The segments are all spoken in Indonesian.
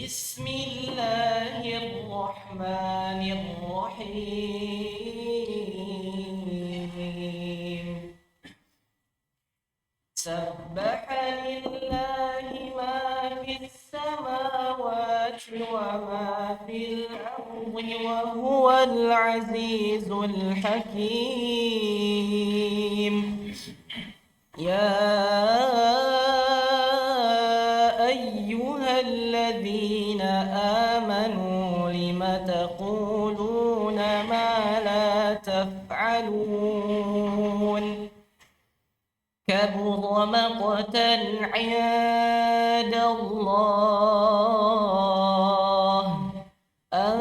بسم الله الرحمن الرحيم سبح لله ما في السماوات وما في الأرض وهو العزيز الحكيم يا أيها الذين آمنوا لم تقولون ما لا تفعلون كبر مقتا عند الله أن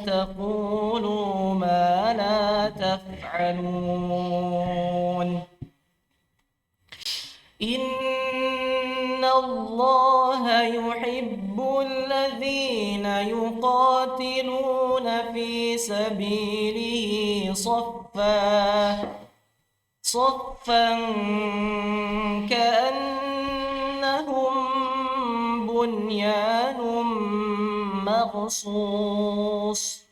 تقولوا ما لا تفعلون إن الله يحب الذين يقاتلون في سبيله صفا كأنهم بنيان مرصوص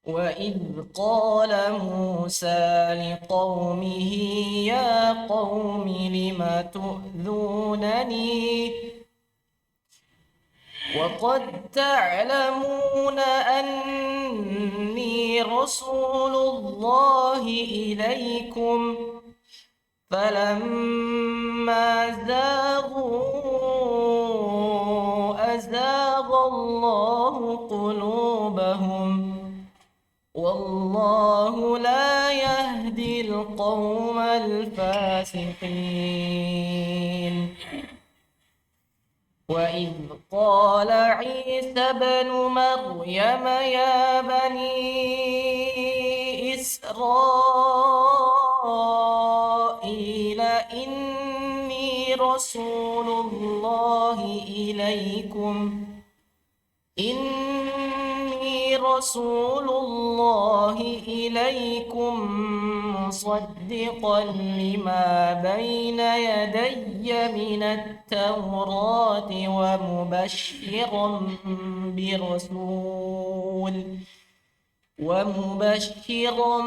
وإذ قال موسى لقومه يا قوم لم تؤذونني وقد تعلمون أني رسول الله إليكم فلما زاغوا أزاغ الله قلوبهم والله لا يهدي القوم الفاسقين وإذ قال عيسى ابن مريم يا بني إسرائيل إني رسول الله إليكم مصدقا لما بين يدي من التوراة ومبشرا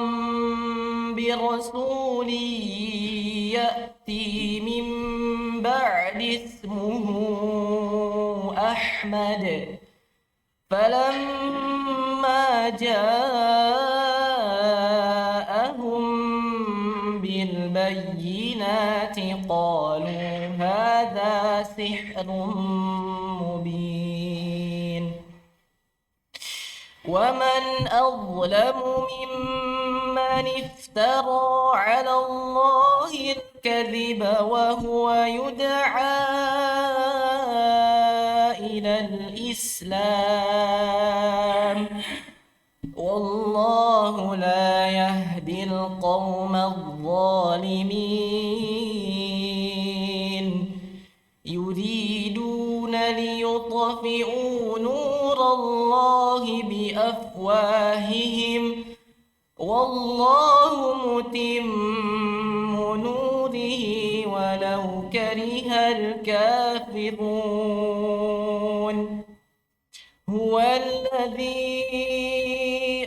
برسول يأتي من بعد اسمه أحمد فلما جاءهم بالبينات قالوا هذا سحر مبين ومن أظلم ممن افترى على الله الكذب وهو يدعى إلى الإسلام والله لا يهدي القوم الظالمين يريدون ليطفئوا نور الله بأفواههم والله متم نوره ولو كره الكافرون هو الذي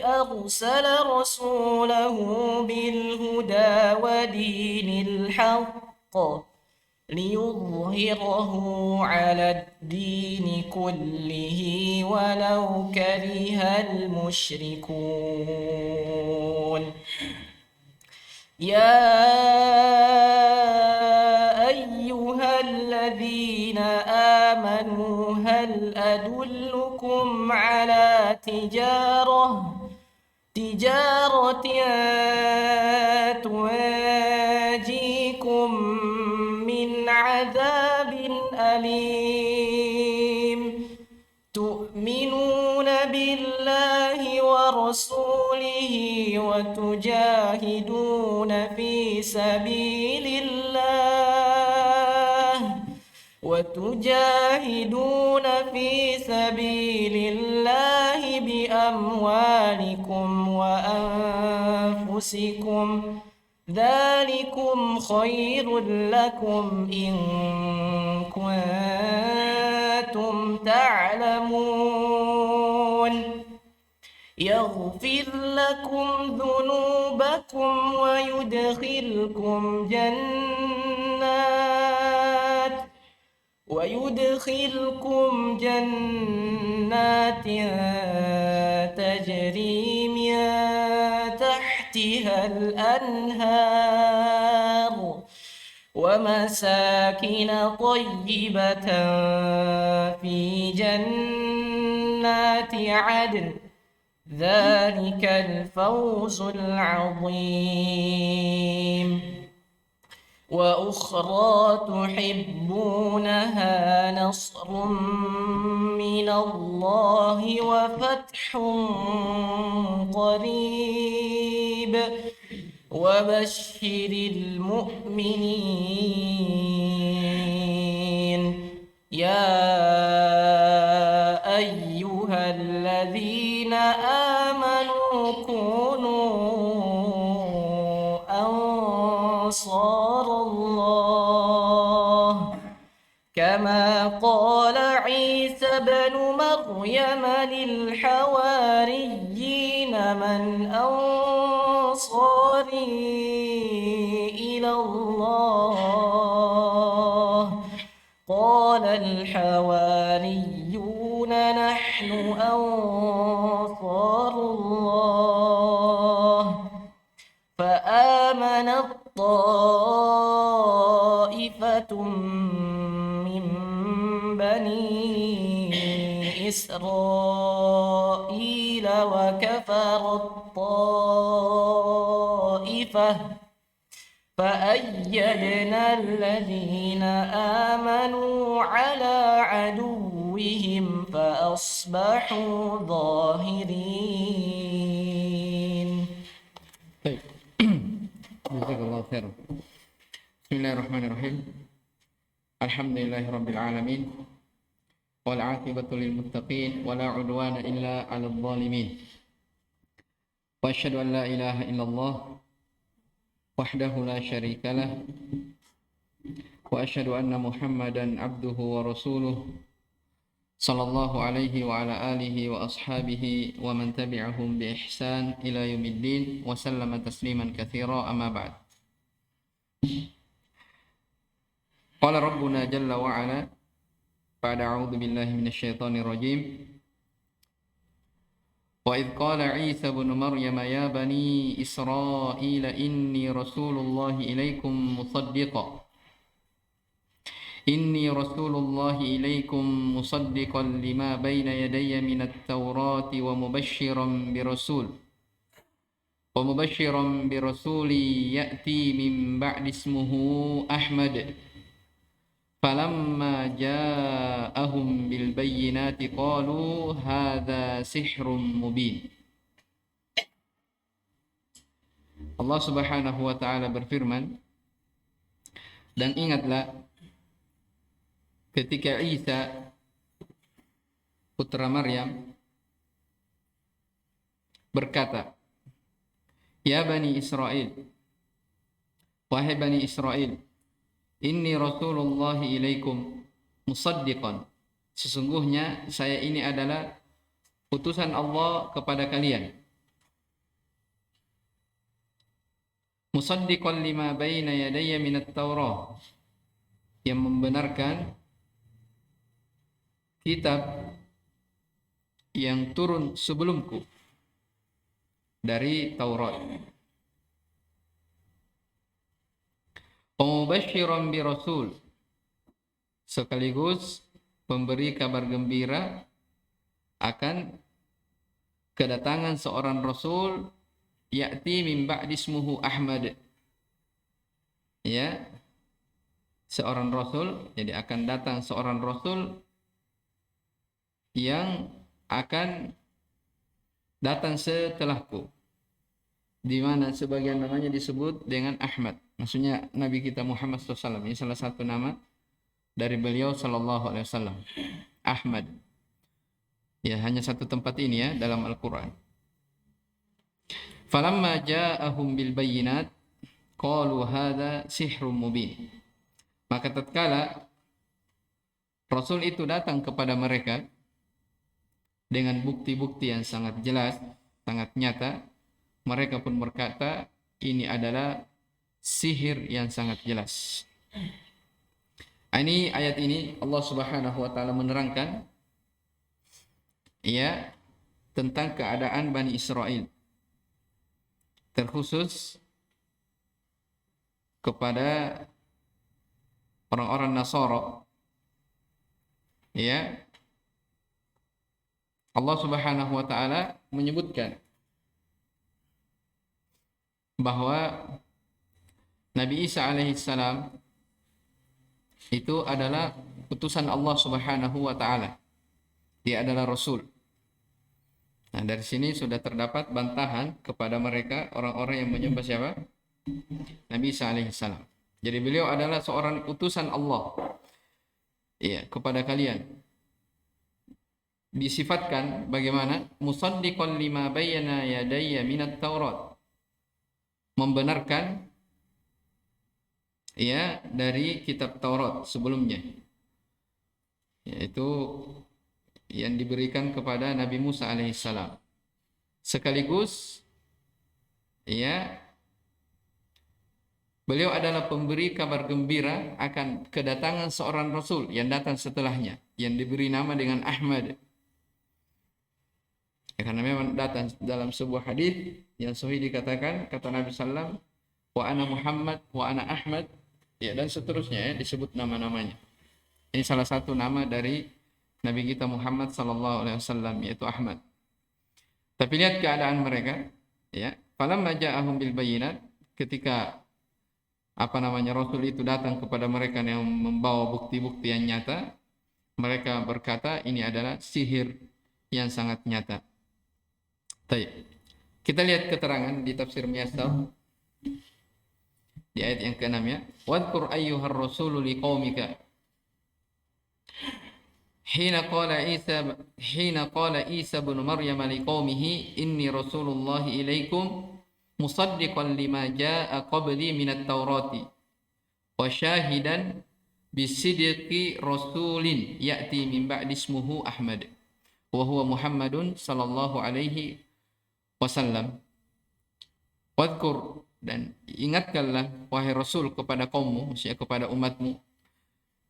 أرسل رسوله بالهدى ودين الحق ليظهره على الدين كله ولو كره المشركون يا أيها الذين آمنوا هل أدلكم على تجارة تنجيكم من عذاب أليم تؤمنون بالله ورسوله وتجاهدون في سبيل الله بأموالكم وأنفسكم ذلكم خير لكم إن كنتم تعلمون يغفر لكم ذنوبكم ويدخلكم جنات تجري من تحتها الأنهار ومساكن طيبة في جنات عدن ذلك الفوز العظيم وأخرى تحبونها نصر من الله وفتح قريب وبشر المؤمنين يا أيها الذين آمنوا كونوا أنصار الله كما قال عيسى بن مريم للحواريين من أنصاري إلى الله قال الحواريون نحن أنصار الله فآمنت طائفة من بني إسرائيل وكفرت طائفة فأيدنا الذين آمنوا على عدوهم فأصبحوا ظاهرين. طيب. Jazakallahu khairan. Bismillahirrahmanirrahim. Alhamdulillahi rabbil alamin. Wal 'aqibatu lil muttaqin wa la 'udwana illa 'alal zalimin. Wa asyhadu an la ilaha illallah wahdahu la syarika lah wa asyhadu anna Muhammadan abduhu wa rasuluh sallallahu alaihi wa ala alihi wa ashabihi wa man tabi'ahum bi ihsan ila yaumiddin wa sallama tasliman katsira amma ba'd. Qala rabbuna jalla wa ala ba'da a'udzu billahi minasyaitonir rajim. وإذ قال عيسى بن مريم يا بني إسرائيل إني رسول الله إليكم مصدقا لما بين يدي من التوراة ومبشرا برسول يأتي من بعد اسمه أحمد فلما جاءهم بالبينات قالوا هذا سحر مبين. Allah Subhanahu wa taala berfirman, dan ingatlah ketika Isa putra Maryam berkata, ya Bani Israel, wahai Bani Israel, inni Rasulullah ilaikum musaddiqan, sesungguhnya saya ini adalah utusan Allah kepada kalian. Musaddiqan lima baina yadayya minat Taurah, yang membenarkan kitab yang turun sebelumku dari Taurat. Mubasysyiran bi rasul, sekaligus memberi kabar gembira akan kedatangan seorang rasul, ya'ti min ba'di ismuhu Ahmad, ya, seorang rasul, jadi akan datang seorang rasul yang akan datang setelahku, di mana sebagian namanya disebut dengan Ahmad. Maksudnya Nabi kita Muhammad SAW, ini salah satu nama dari beliau Sallallahu Alaihi Wasallam, Ahmad. Ya, hanya satu tempat ini ya dalam Al-Quran. Falamma ja'ahum bil bayyinat qalu hadza sihrun mubin. Maka tatkala Rasul itu datang kepada mereka dengan bukti-bukti yang sangat jelas, sangat nyata, mereka pun berkata ini adalah sihir yang sangat jelas. Ini ayat ini Allah Subhanahu wa taala menerangkan ya tentang keadaan Bani Israel, terkhusus kepada orang-orang Nasara. Ya, Allah Subhanahu wa taala menyebutkan bahwa Nabi Isa alaihissalam itu adalah utusan Allah Subhanahu wa taala. Dia adalah rasul. Nah, dari sini sudah terdapat bantahan kepada mereka orang-orang yang menyembah siapa? Nabi Isa alaihissalam. Jadi beliau adalah seorang utusan Allah. Iya, kepada kalian. Disifatkan bagaimana? Musaddiqan lima bayyana yadayya minat Taurat. Membenarkan ya dari kitab Taurat sebelumnya, yaitu yang diberikan kepada Nabi Musa alaihissalam. Sekaligus ya beliau adalah pemberi kabar gembira akan kedatangan seorang rasul yang datang setelahnya, yang diberi nama dengan Ahmad. Ya, karena memang datang dalam sebuah hadis yang sahih dikatakan, kata Nabi sallam, wa ana Muhammad wa ana Ahmad, ya, dan seterusnya ya, disebut nama-namanya. Ini salah satu nama dari Nabi kita Muhammad sallallahu alaihi wasallam, yaitu Ahmad. Tapi lihat keadaan mereka, ya. Falamma ja'ahum bil bayyinat, ketika Rasul itu datang kepada mereka yang membawa bukti-bukti yang nyata, mereka berkata ini adalah sihir yang sangat nyata. Baik. Kita lihat keterangan di tafsir Muyassar di ayat yang ke-6 ya. Wadhkur ayyuhar rasulu liqaumika hina qala Isa bin Maryam liqaumihi inni rasulullahi ilaikum musaddiqan lima jaa'a qabli minat taurati wa syahidan bisidqi rasulin ya'ti min ba'di ismuhu Ahmad wa huwa Muhammadun sallallahu alaihi wasallam. Wadhkur, dan ingatkanlah wahai Rasul kepada kaummu, maksudnya kepada umatmu.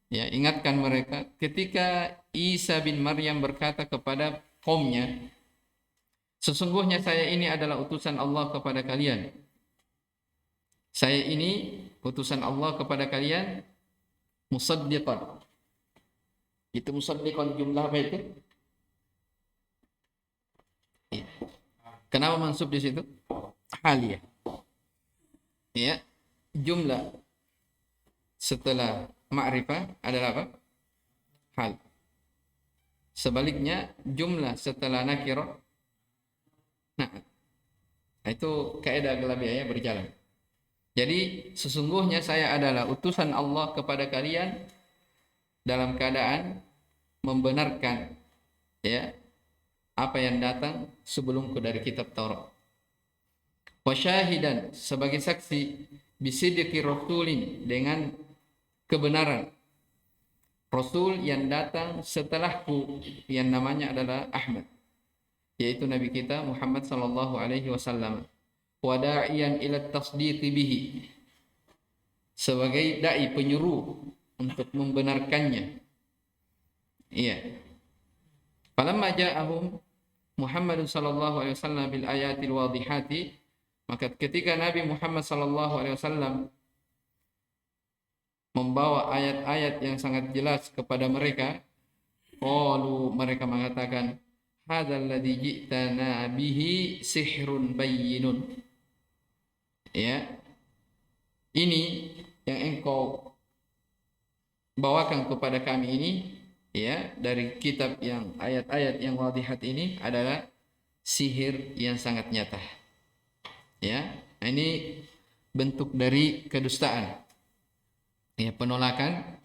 Ya, ingatkan mereka ketika Isa bin Maryam berkata kepada kaumnya, sesungguhnya saya ini adalah utusan Allah kepada kalian. Saya ini utusan Allah kepada kalian musaddiqan. Itu musaddiqan jumlah apa itu? Ya. Kenapa mansub di situ? Haliyah. Ya, jumlah setelah ma'rifah adalah apa? Hal. Sebaliknya jumlah setelah nakirah. Nah, itu kaidah galabiah berjalan. Jadi sesungguhnya saya adalah utusan Allah kepada kalian dalam keadaan membenarkan ya apa yang datang sebelumku dari kitab Taurat. Wasyahidan, sebagai saksi, bisidqi rasulin, dengan kebenaran rasul yang datang setelahku yang namanya adalah Ahmad, yaitu Nabi kita Muhammad sallallahu alaihi wasallam. Wa da'iyan ila tasdiqi bihi, sebagai dai penyuruh untuk membenarkannya. Iya. Falamma ja'ahum Muhammadun sallallahu alaihi wasallam bil ayatil wadihati, maka ketika Nabi Muhammad sallallahu alaihi wasallam membawa ayat-ayat yang sangat jelas kepada mereka, qalu, mereka mengatakan, hadzal ladzi ji'tana bihi sihrun bayyinun. Ya. Ini yang engkau bawakan kepada kami ini, ya, dari kitab yang ayat-ayat yang wadihat ini adalah sihir yang sangat nyata. Ya, ini bentuk dari kedustaan. Ya, penolakan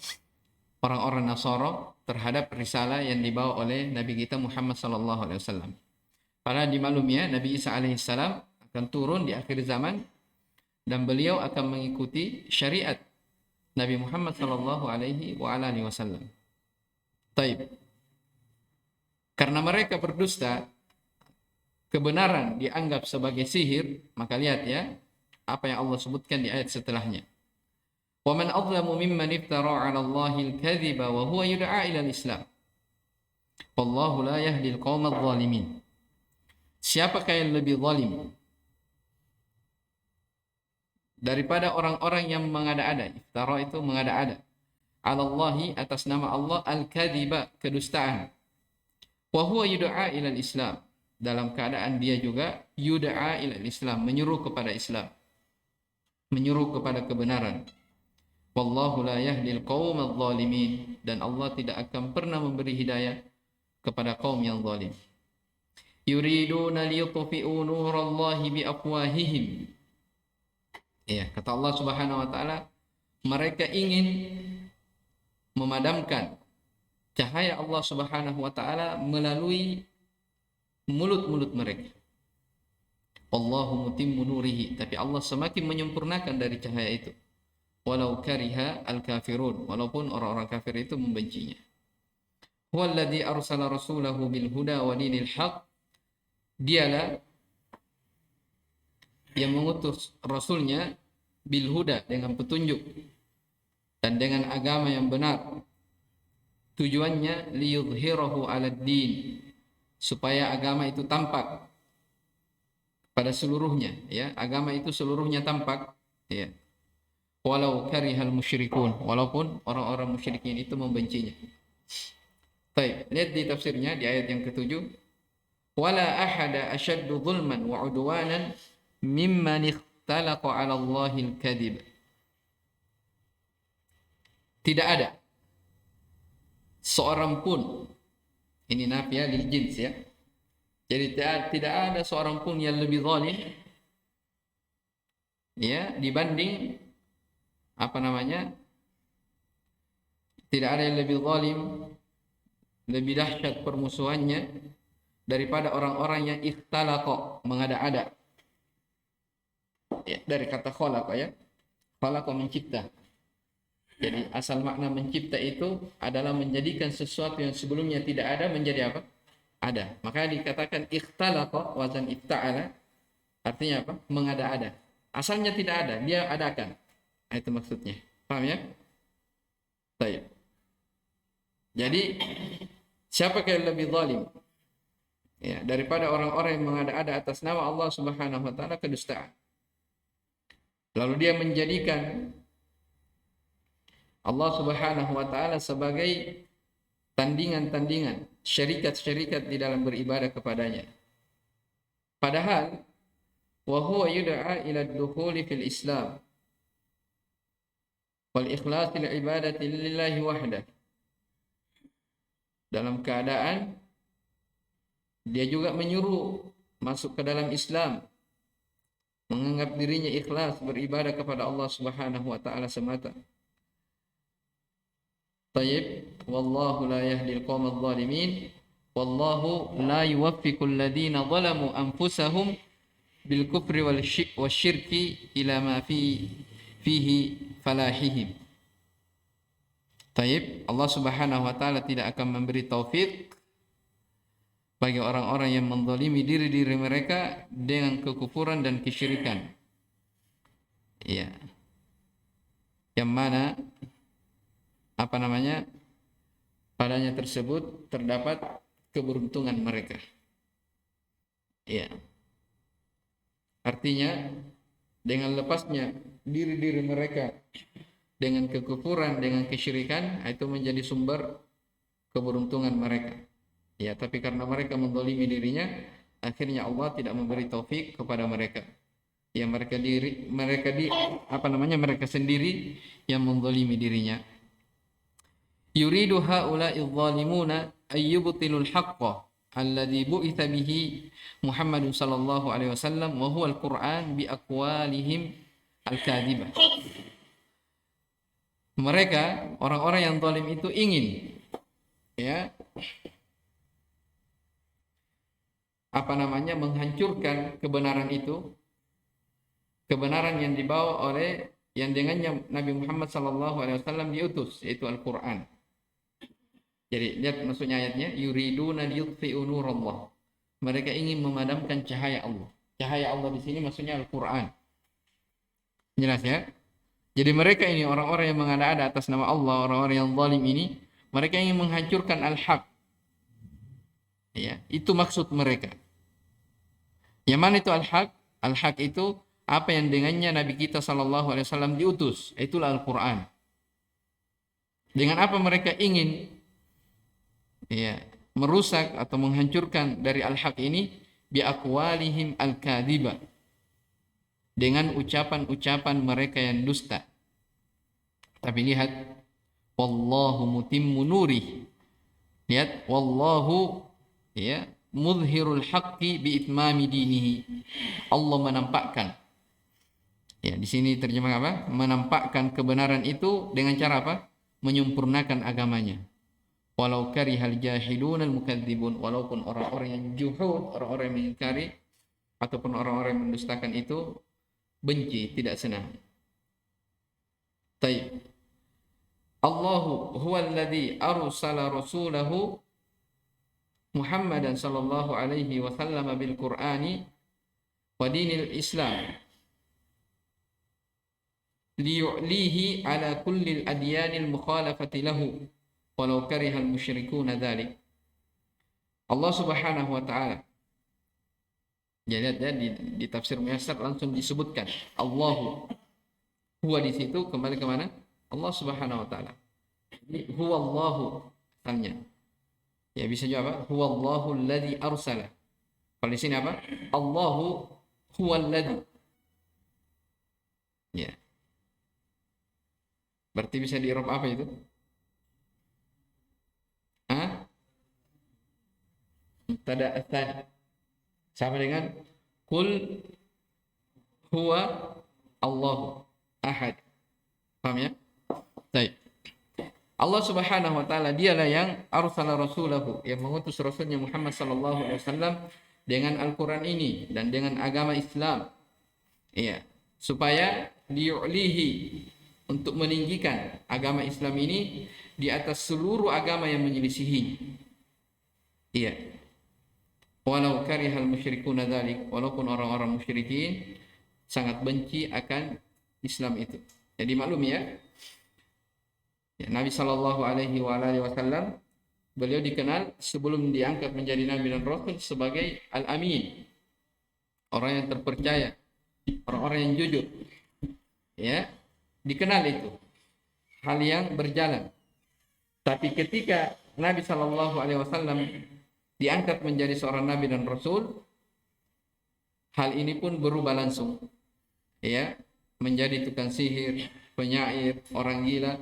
orang-orang Nasara terhadap risalah yang dibawa oleh Nabi kita Muhammad sallallahu alaihi wasallam. Karena dimaklumi ya, Nabi Isa alaihissalam akan turun di akhir zaman dan beliau akan mengikuti syariat Nabi Muhammad sallallahu alaihi wasallam. Taib. Karena mereka berdusta, kebenaran dianggap sebagai sihir, maka lihat ya, apa yang Allah sebutkan di ayat setelahnya. Wa man adlamu mimman iftara 'ala Allahi al-kadhiba wa huwa yud'a ila al-Islam. Wallahu la yahdi al-qawma adh-dhalimin. Siapakah yang lebih zalim daripada orang-orang yang mengada-ada? Iftara itu mengada-ada. 'Ala Allahi, atas nama Allah, al-kadhiba, kedustaan. Wa huwa yud'a ila al-Islam, dalam keadaan dia juga yud'a ila al-Islam, menyuruh kepada Islam, menyuruh kepada kebenaran. Wallahu la yahdil qawma adh-dhalimin, dan Allah tidak akan pernah memberi hidayah kepada kaum yang zalim. Yuriduna liyutfi'u nurallahi biafwahihim. Ya, kata Allah Subhanahu wa taala, mereka ingin memadamkan cahaya Allah Subhanahu wa taala melalui mulut-mulut mereka. Wallahu mutimmu nurihi, tapi Allah semakin menyempurnakan dari cahaya itu. Walau kariha al-kafirun, walaupun orang-orang kafir itu membencinya. Huwallazi arsala rasulahu bil huda wa dinil haq, dialah yang mengutus rasulnya bil huda, dengan petunjuk dan dengan agama yang benar. Tujuannya liyudhhirahu 'alad din, supaya agama itu tampak pada seluruhnya, ya, agama itu seluruhnya tampak, ya. Walau karihal musyrikun, walaupun orang-orang musyrikin itu membencinya. Baik, lihat di tafsirnya di ayat yang ke-7. Wala ahada ashaddu zulman wa udwanan mimman ikhtalaqa 'ala Allahil kadhib. Tidak ada seorang pun, ini nafiyah lil jins, ya. Jadi tidak ada seorang pun yang lebih zalim, ya, dibanding tidak ada yang lebih zalim, lebih dahsyat permusuhannya daripada orang-orang yang ikhtalaqa, mengada-ada. Ya, dari kata khalaqa, ya. Khalaqa, mencipta. Jadi asal makna mencipta itu adalah menjadikan sesuatu yang sebelumnya tidak ada menjadi apa? Ada. Makanya dikatakan ikhtalaqa wazan ifta'ala, artinya apa? Mengada-ada. Asalnya tidak ada, dia adakan. Itu maksudnya. Paham ya? Baik. Jadi siapa yang lebih zalim, ya, daripada orang-orang yang mengada-ada atas nama Allah Subhanahu wa taala kedustaan. Lalu dia menjadikan Allah Subhanahu wa taala sebagai tandingan-tandingan, syarikat-syarikat di dalam beribadah kepadanya. Padahal wa huwa yud'a ila ad-dukhuli fil Islam wal ikhlas lil ibadati lillahi wahdah. Dalam keadaan dia juga menyuruh masuk ke dalam Islam, menganggap dirinya ikhlas beribadah kepada Allah Subhanahu wa taala semata. Tayyib, wallahu la yahdil qawma adh-dhalimin, wallahu la yuwaffiqul ladzina zalamu anfusahum bil kufri wal syirki ila ma fihi falahihim. Taib, Allah Subhanahu wa taala tidak akan memberi taufik bagi orang-orang yang menzalimi diri-diri mereka dengan kekufuran dan kesyirikan. Iya. Yang mana padanya tersebut terdapat keberuntungan mereka. Iya. Artinya dengan lepasnya diri-diri mereka dengan kekufuran, dengan kesyirikan, itu menjadi sumber keberuntungan mereka. Ya, tapi karena mereka menzalimi dirinya, akhirnya Allah tidak memberi taufik kepada mereka. Ya, mereka sendiri yang menzalimi dirinya. Yuridu haula'i adh-dhalimuna ayyubtilul haqqa alladhi bu'itha bihi Muhammadun sallallahu alaihi wasallam wa huwa al-Qur'an bi aqwalihim al-kadhibah. Mereka, orang-orang yang zalim itu ingin, ya, menghancurkan kebenaran itu, kebenaran yang dibawa oleh, yang dengannya Nabi Muhammad sallallahu alaihi wasallam diutus, yaitu Al-Qur'an. Jadi lihat maksudnya ayatnya, yuriduna liyutfi'u nurallah. Mereka ingin memadamkan cahaya Allah. Cahaya Allah di sini maksudnya Al-Qur'an. Jelas ya? Jadi mereka ini orang-orang yang mengada-ada atas nama Allah, orang-orang yang zalim ini, mereka ingin menghancurkan al-haq. Ya, itu maksud mereka. Yang mana itu al-haq? Al-haq itu apa yang dengannya Nabi kita sallallahu alaihi wasallam diutus, itulah Al-Qur'an. Dengan apa mereka ingin ya, merusak atau menghancurkan dari al-haq ini? Bi aqwalihim al-kadhiba. Dengan ucapan-ucapan mereka yang dusta. Tapi lihat, wallahu mutimmu nurih. Lihat, wallahu ya mudhirul haqqi bi itmami dinihi. Allah menampakkan. Ya, di sini terjemah apa? Menampakkan kebenaran itu dengan cara apa? Menyempurnakan agamanya. Walau karihal jahilun al mukadzibun, walaupun orang-orang yang juhud, orang-orang yang mengingkari ataupun orang-orang yang mendustakan itu benci, tidak senang. Taib. Allahu huwallazi arsala rasulahu Muhammadan sallallahu alaihi wasallam bil Qur'ani wa dinil Islam liyu'lihi ala kulli al-adyanil mukhalafati lahu walau karihal musyrikuna dzalik. Allah Subhanahu wa taala. Jadi lihat ya, di tafsir Muyassar langsung disebutkan Allahu. Huwa di situ kembali ke mana? Allah Subhanahu wa taala. Jadi huwa Allahu asalnya. Ya bisa juga apa? Huwa Allahu alladzi arsala. Kalau di sini apa? Allahu huwa alladzi. Ya. Berarti bisa di-i'rab apa itu? Hah? Mubtada ats-tsani. Sama dengan Qul huwa Allahu ahad. Paham ya? Baik. Allah Subhanahu wa taala dialah yang arsala rasulahu, yang mengutus rasulnya Muhammad sallallahu alaihi wasallam dengan Al-Qur'an ini dan dengan agama Islam. Iya, supaya liyu'lihi, untuk meninggikan agama Islam ini di atas seluruh agama yang menyelisihi. Iya. Walau karihal musyrikuna dzalik, walaupun orang-orang musyrikin sangat benci akan Islam itu. Jadi maklum ya, Nabi sallallahu alaihi wasallam beliau dikenal sebelum diangkat menjadi nabi dan rasul sebagai al-amin. Orang yang terpercaya, orang-orang yang jujur. Ya, dikenal itu. Hal yang berjalan. Tapi ketika Nabi sallallahu alaihi wasallam diangkat menjadi seorang nabi dan rasul, hal ini pun berubah langsung. Ya, menjadi tukang sihir, penyair, orang gila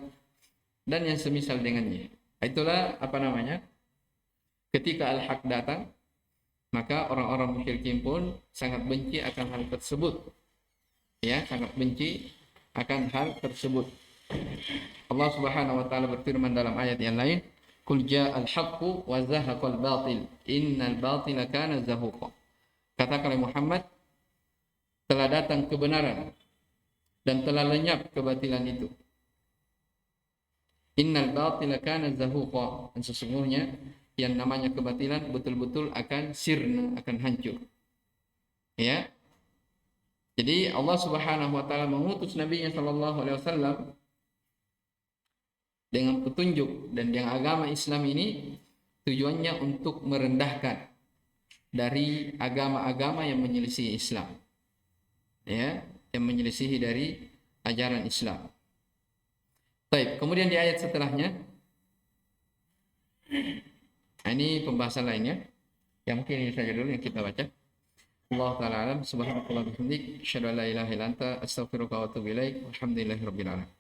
dan yang semisal dengannya. Itulah apa namanya? Ketika al-haq datang, maka orang-orang musyrikin pun sangat benci akan hal tersebut. Ya, sangat benci akan hal tersebut. Allah Subhanahu wa taala berfirman dalam ayat yang lain, "Qul ja'al haqqu wa zahaqal batil, innal batila kana zahuqa." Katakanlah Muhammad, telah datang kebenaran dan telah lenyap kebatilan itu. Innal batila kana zahuqa, dan sesungguhnya yang namanya kebatilan betul-betul akan sirna, akan hancur. Ya. Jadi Allah Subhanahu wa taala mengutus Nabi-Nya sallallahu alaihi wasallam dengan petunjuk dan yang agama Islam ini tujuannya untuk merendahkan dari agama-agama yang menyelisihi Islam. Ya, yang menyelisihi dari ajaran Islam. Baik, kemudian di ayat setelahnya, ini pembahasan lainnya. Yang mungkin ini saja dulu yang kita baca. Allah taala alam, subhanallahi wa bihamdihi, asyhadu an la ilaha illa anta, astaghfiruka wa atubu ilaik. Walhamdulillahirabbil alamin.